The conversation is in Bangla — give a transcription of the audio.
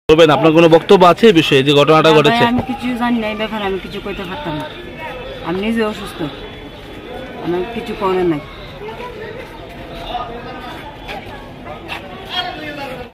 বলবেন আপনার কোনো বক্তব্য আছে এই বিষয়ে যে ঘটনাটা ঘটেছে? আমি কিছু জানি না এই ব্যাপারে, আমি কিছু কইতে পারতাম না। আমি নিজে অসুস্থ, আমার কিছু করার নাই।